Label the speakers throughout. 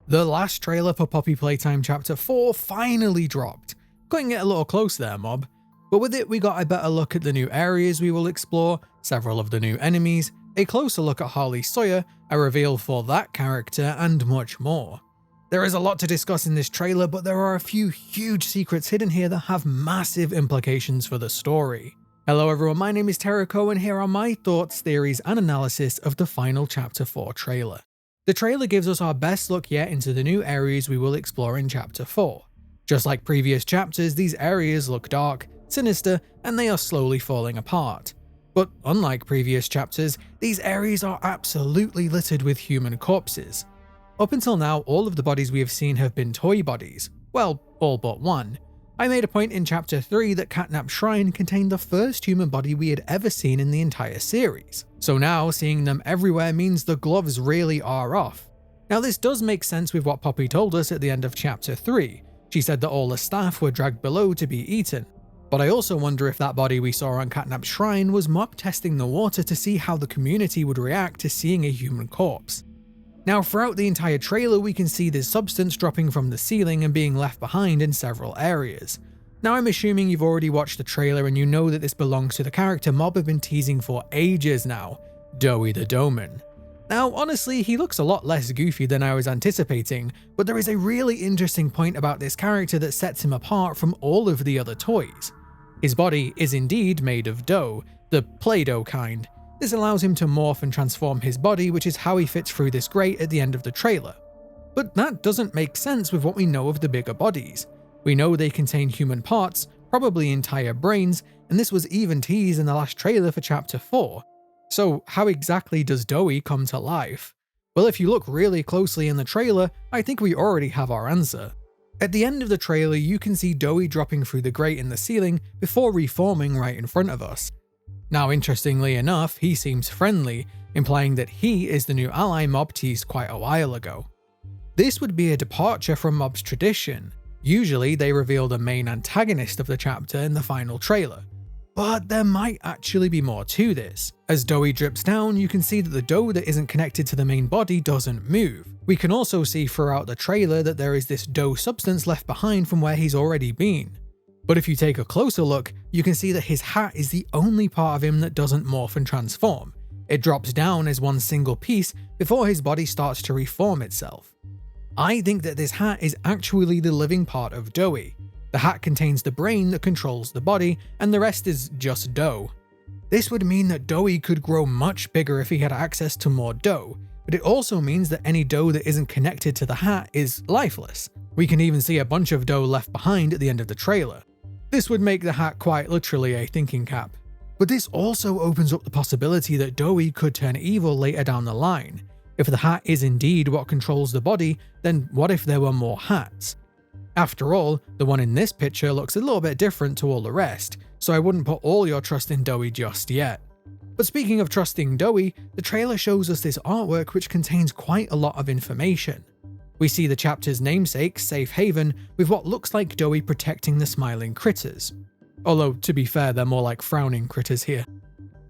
Speaker 1: The last trailer for Poppy Playtime Chapter 4 finally dropped. Cutting it a little close there, mob. But with it, we got a better look at the new areas we will explore, several of the new enemies, a closer look at Harley Sawyer, a reveal for that character, and much more. There is a lot to discuss in this trailer, but there are a few huge secrets hidden here that have massive implications for the story. Hello everyone, my name is Tericho, and here are my thoughts, theories, and analysis of the final Chapter 4 trailer. The trailer gives us our best look yet into the new areas we will explore in Chapter 4. Just like previous chapters, these areas look dark, sinister, and they are slowly falling apart. But unlike previous chapters, these areas are absolutely littered with human corpses. Up until now, all of the bodies we have seen have been toy bodies. Well, all but one. I made a point in Chapter 3 that Catnap Shrine contained the first human body we had ever seen in the entire series. So now, seeing them everywhere means the gloves really are off. Now this does make sense with what Poppy told us at the end of Chapter 3. She said that all the staff were dragged below to be eaten. But I also wonder if that body we saw on Catnap Shrine was mob testing the water to see how the community would react to seeing a human corpse. Now throughout the entire trailer we can see this substance dropping from the ceiling and being left behind in several areas. Now I'm assuming you've already watched the trailer and you know that this belongs to the character mob have been teasing for ages now, Doey the Doughman. Now honestly, he looks a lot less goofy than I was anticipating, but there is a really interesting point about this character that sets him apart from all of the other toys. His body is indeed made of dough, the Play-Doh kind. This allows him to morph and transform his body, which is how he fits through this grate at the end of the trailer. But that doesn't make sense with what we know of the bigger bodies. We know they contain human parts, probably entire brains, and this was even teased in the last trailer for Chapter 4. So how exactly does Doey come to life? Well, if you look really closely in the trailer, I think we already have our answer. At the end of the trailer, you can see Doey dropping through the grate in the ceiling before reforming right in front of us. Now, interestingly enough, he seems friendly, implying that he is the new ally mob teased quite a while ago. This would be a departure from mob's tradition. Usually, they reveal the main antagonist of the chapter in the final trailer. But there might actually be more to this. As Doey drips down, you can see that the dough that isn't connected to the main body doesn't move. We can also see throughout the trailer that there is this dough substance left behind from where he's already been. But if you take a closer look, you can see that his hat is the only part of him that doesn't morph and transform. It drops down as one single piece before his body starts to reform itself. I think that this hat is actually the living part of Doey. The hat contains the brain that controls the body, and the rest is just dough. This would mean that Doey could grow much bigger if he had access to more dough, but it also means that any dough that isn't connected to the hat is lifeless. We can even see a bunch of dough left behind at the end of the trailer. This would make the hat quite literally a thinking cap. But this also opens up the possibility that Doey could turn evil later down the line. If the hat is indeed what controls the body, then what if there were more hats? After all, the one in this picture looks a little bit different to all the rest, so I wouldn't put all your trust in Doey just yet. But speaking of trusting Doey, the trailer shows us this artwork which contains quite a lot of information. We see the chapter's namesake, Safe Haven, with what looks like Doey protecting the smiling critters. Although, to be fair, they're more like frowning critters here.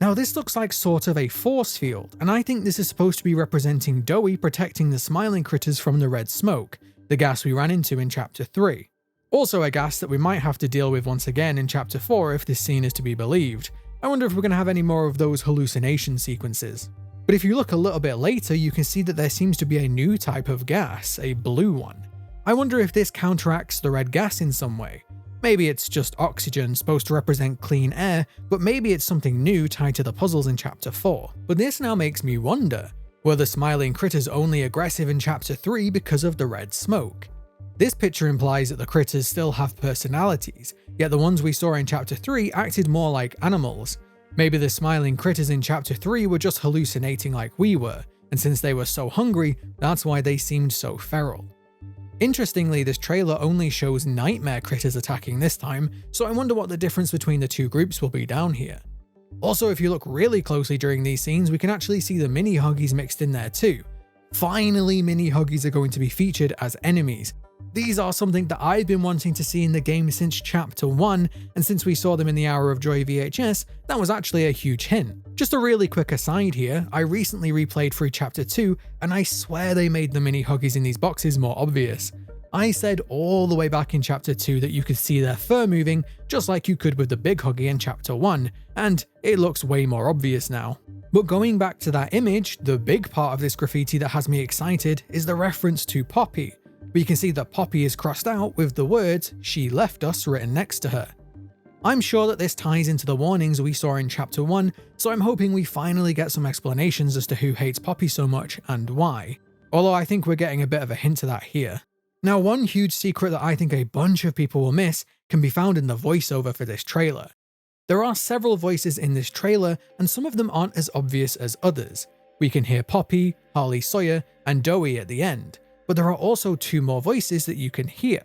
Speaker 1: Now this looks like sort of a force field, and I think this is supposed to be representing Doey protecting the smiling critters from the red smoke, the gas we ran into in Chapter 3. Also a gas that we might have to deal with once again in Chapter 4 if this scene is to be believed. I wonder if we're going to have any more of those hallucination sequences. But if you look a little bit later, you can see that there seems to be a new type of gas, a blue one. I wonder if this counteracts the red gas in some way. Maybe it's just oxygen supposed to represent clean air, but maybe it's something new tied to the puzzles in Chapter 4. But this now makes me wonder, were the smiling critters only aggressive in Chapter 3 because of the red smoke? This picture implies that the critters still have personalities, yet the ones we saw in Chapter 3 acted more like animals. Maybe the smiling critters in Chapter 3 were just hallucinating like we were, and since they were so hungry, that's why they seemed so feral. Interestingly, this trailer only shows nightmare critters attacking this time, so I wonder what the difference between the two groups will be down here. Also, if you look really closely during these scenes, we can actually see the mini huggies mixed in there too. Finally, mini huggies are going to be featured as enemies. These are something that I've been wanting to see in the game since Chapter 1, and since we saw them in the Hour of Joy VHS, that was actually a huge hint. Just a really quick aside here, I recently replayed through chapter 2 and I swear they made the mini huggies in these boxes more obvious. I said all the way back in chapter 2 that you could see their fur moving just like you could with the big huggy in chapter 1, and it looks way more obvious now. But going back to that image, the big part of this graffiti that has me excited is the reference to Poppy. We can see that Poppy is crossed out with the words "she left us" written next to her. I'm sure that this ties into the warnings we saw in chapter 1, so I'm hoping we finally get some explanations as to who hates Poppy so much and why. Although I think we're getting a bit of a hint to that here. Now, one huge secret that I think a bunch of people will miss can be found in the voiceover for this trailer. There are several voices in this trailer, and some of them aren't as obvious as others. We can hear Poppy, Harley Sawyer, and Doey at the end, but there are also 2 more voices that you can hear.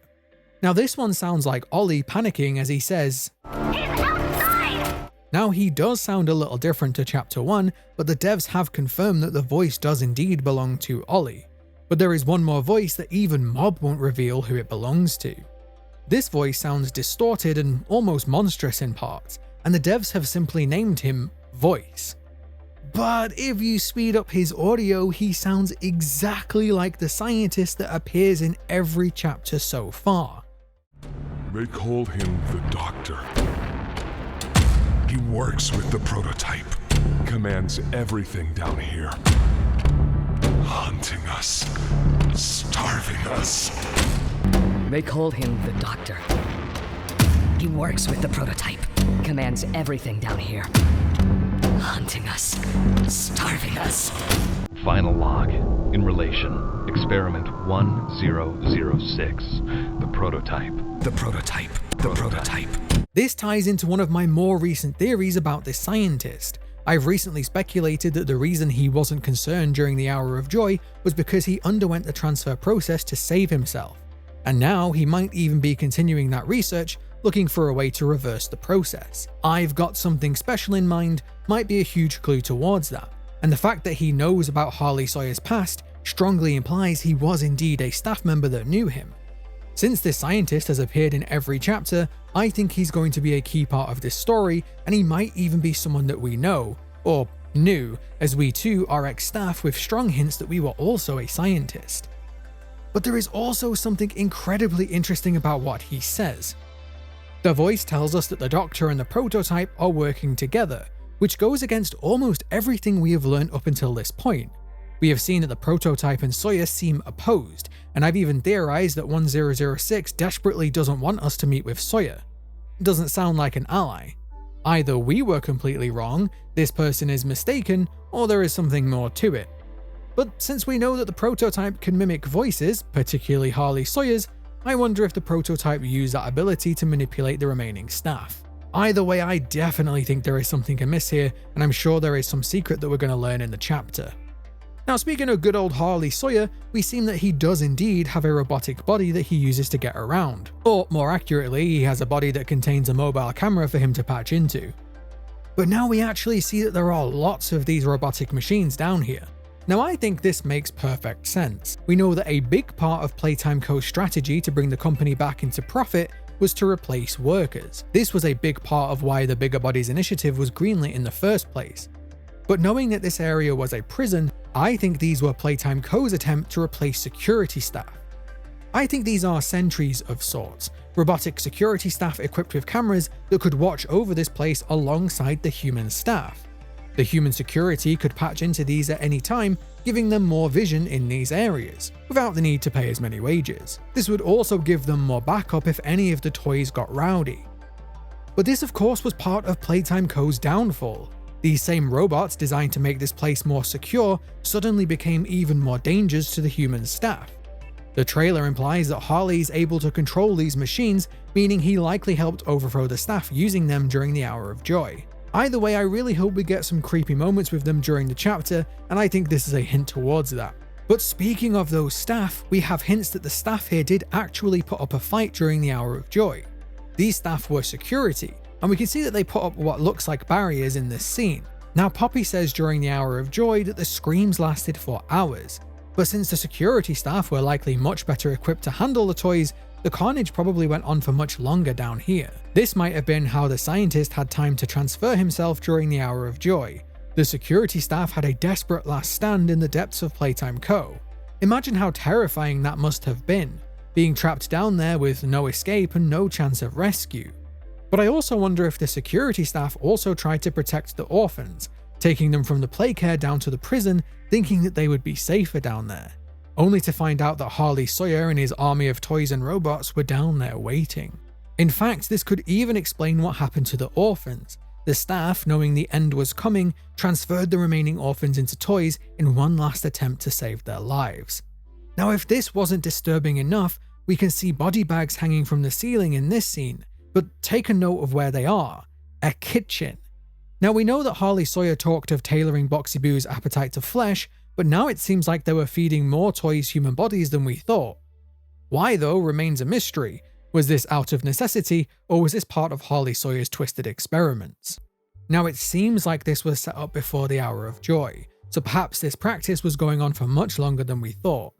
Speaker 1: Now this one sounds like Ollie panicking as he says, "He's outside!" Now he does sound a little different to chapter 1, but the devs have confirmed that the voice does indeed belong to Ollie. But there is one more voice that even Mob won't reveal who it belongs to. This voice sounds distorted and almost monstrous in parts, and the devs have simply named him Voice. But if you speed up his audio, he sounds exactly like the scientist that appears in every chapter so far.
Speaker 2: They call him the Doctor. He works with the prototype, commands everything down here. Hunting us, starving us.
Speaker 3: They call him the Doctor. He works with the prototype, commands everything down here. Hunting us, starving us.
Speaker 4: Final log. In relation. Experiment 1006. The prototype.
Speaker 2: The prototype. The prototype.
Speaker 1: This ties into one of my more recent theories about this scientist. I've recently speculated that the reason he wasn't concerned during the Hour of Joy was because he underwent the transfer process to save himself. And now he might even be continuing that research, looking for a way to reverse the process. "I've got something special in mind" might be a huge clue towards that, and the fact that he knows about Harley Sawyer's past strongly implies he was indeed a staff member that knew him. Since this scientist has appeared in every chapter, I think he's going to be a key part of this story, and he might even be someone that we know, or knew, as we too are ex-staff with strong hints that we were also a scientist. But there is also something incredibly interesting about what he says. The voice tells us that the Doctor and the prototype are working together, which goes against almost everything we have learned up until this point. We have seen that the prototype and Sawyer seem opposed, and I've even theorized that 1006 desperately doesn't want us to meet with Sawyer. It doesn't sound like an ally. Either we were completely wrong, this person is mistaken, or there is something more to it. But since we know that the prototype can mimic voices, particularly Harley Sawyer's, I wonder if the prototype used that ability to manipulate the remaining staff. Either way, I definitely think there is something amiss here, and I'm sure there is some secret that we're going to learn in the chapter. Now, speaking of good old Harley Sawyer, we seem that he does indeed have a robotic body that he uses to get around. Or more accurately, he has a body that contains a mobile camera for him to patch into. But now we actually see that there are lots of these robotic machines down here. Now, I think this makes perfect sense. We know that a big part of Playtime Co.'s strategy to bring the company back into profit was to replace workers. This was a big part of why the Bigger Bodies initiative was greenlit in the first place. But knowing that this area was a prison, I think these were Playtime Co.'s attempt to replace security staff. I think these are sentries of sorts, robotic security staff equipped with cameras that could watch over this place alongside the human staff. The human security could patch into these at any time, giving them more vision in these areas, without the need to pay as many wages. This would also give them more backup if any of the toys got rowdy. But this of course was part of Playtime Co.'s downfall. These same robots designed to make this place more secure suddenly became even more dangerous to the human staff. The trailer implies that Harley is able to control these machines, meaning he likely helped overthrow the staff using them during the Hour of Joy. Either way, I really hope we get some creepy moments with them during the chapter, and I think this is a hint towards that. But speaking of those staff, we have hints that the staff here did actually put up a fight during the Hour of Joy. These staff were security, and we can see that they put up what looks like barriers in this scene. Now, Poppy says during the Hour of Joy that the screams lasted for hours, but since the security staff were likely much better equipped to handle the toys, the carnage probably went on for much longer down here. This might have been how the scientist had time to transfer himself during the Hour of Joy. The security staff had a desperate last stand in the depths of Playtime Co. Imagine how terrifying that must have been, being trapped down there with no escape and no chance of rescue. But I also wonder if the security staff also tried to protect the orphans, taking them from the playcare down to the prison, thinking that they would be safer down there, only to find out that Harley Sawyer and his army of toys and robots were down there waiting. In fact, this could even explain what happened to the orphans. The staff, knowing the end was coming, transferred the remaining orphans into toys in one last attempt to save their lives. Now, if this wasn't disturbing enough, we can see body bags hanging from the ceiling in this scene, but take a note of where they are: a kitchen. Now, we know that Harley Sawyer talked of tailoring Boxy Boo's appetite to flesh, but now it seems like they were feeding more toys human bodies than we thought. Why, though, remains a mystery. Was this out of necessity, or was this part of Harley Sawyer's twisted experiments? Now, it seems like this was set up before the Hour of Joy, so perhaps this practice was going on for much longer than we thought.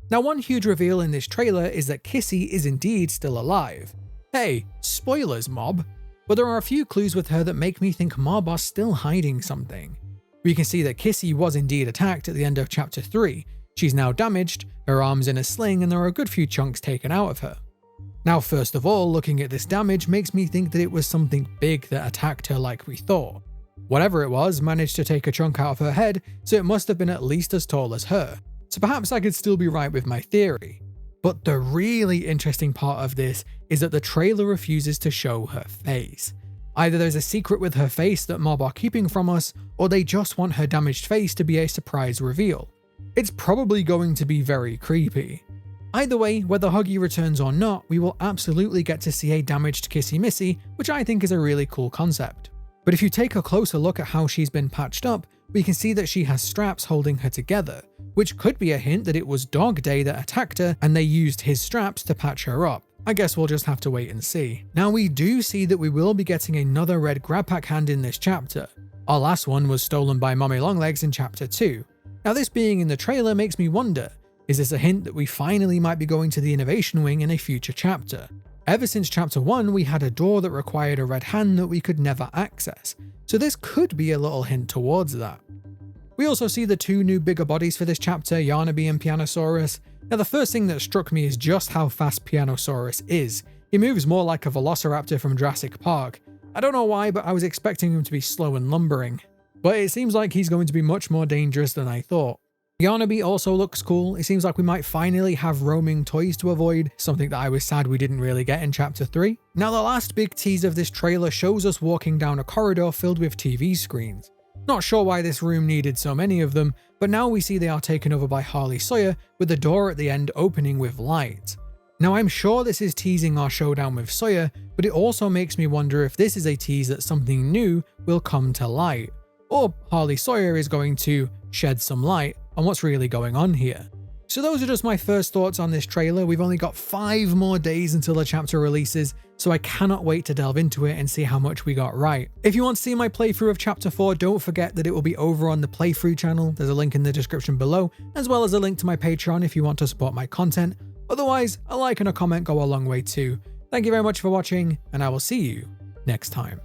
Speaker 1: Now, one huge reveal in this trailer is that Kissy is indeed still alive. Hey, spoilers, mob! But there are a few clues with her that make me think Mob are still hiding something. We can see that Kissy was indeed attacked at the end of Chapter 3. She's now damaged, her arm's in a sling, and there are a good few chunks taken out of her. Now, first of all, looking at this damage makes me think that it was something big that attacked her like we thought. Whatever it was managed to take a chunk out of her head, so it must have been at least as tall as her. So perhaps I could still be right with my theory. But the really interesting part of this is that the trailer refuses to show her face. Either there's a secret with her face that Mob are keeping from us, or they just want her damaged face to be a surprise reveal. It's probably going to be very creepy. Either way, whether Huggy returns or not, we will absolutely get to see a damaged Kissy Missy, which I think is a really cool concept. But if you take a closer look at how she's been patched up, we can see that she has straps holding her together, which could be a hint that it was Dog Day that attacked her and they used his straps to patch her up. I guess we'll just have to wait and see. Now, we do see that we will be getting another red grab pack hand in this chapter. Our last one was stolen by Mommy Longlegs in Chapter 2. Now, this being in the trailer makes me wonder, is this a hint that we finally might be going to the Innovation Wing in a future chapter? Ever since Chapter 1, we had a door that required a red hand that we could never access, so this could be a little hint towards that. We also see the two new bigger bodies for this chapter, Yarnaby and Pianosaurus. Now, the first thing that struck me is just how fast Pianosaurus is. He moves more like a velociraptor from Jurassic Park. I don't know why, but I was expecting him to be slow and lumbering. But it seems like he's going to be much more dangerous than I thought. Yarnaby also looks cool. It seems like we might finally have roaming toys to avoid, something that I was sad we didn't really get in Chapter 3. Now, the last big tease of this trailer shows us walking down a corridor filled with TV screens. Not sure why this room needed so many of them, but now we see they are taken over by Harley Sawyer, with the door at the end opening with light. Now, I'm sure this is teasing our showdown with Sawyer, but it also makes me wonder if this is a tease that something new will come to light, or Harley Sawyer is going to shed some light on what's really going on here. So those are just my first thoughts on this trailer. We've only got 5 more days until the chapter releases, so I cannot wait to delve into it and see how much we got right. If you want to see my playthrough of Chapter 4, don't forget that it will be over on the playthrough channel. There's a link in the description below, as well as a link to my Patreon if you want to support my content. Otherwise, a like and a comment go a long way too. Thank you very much for watching, and I will see you next time.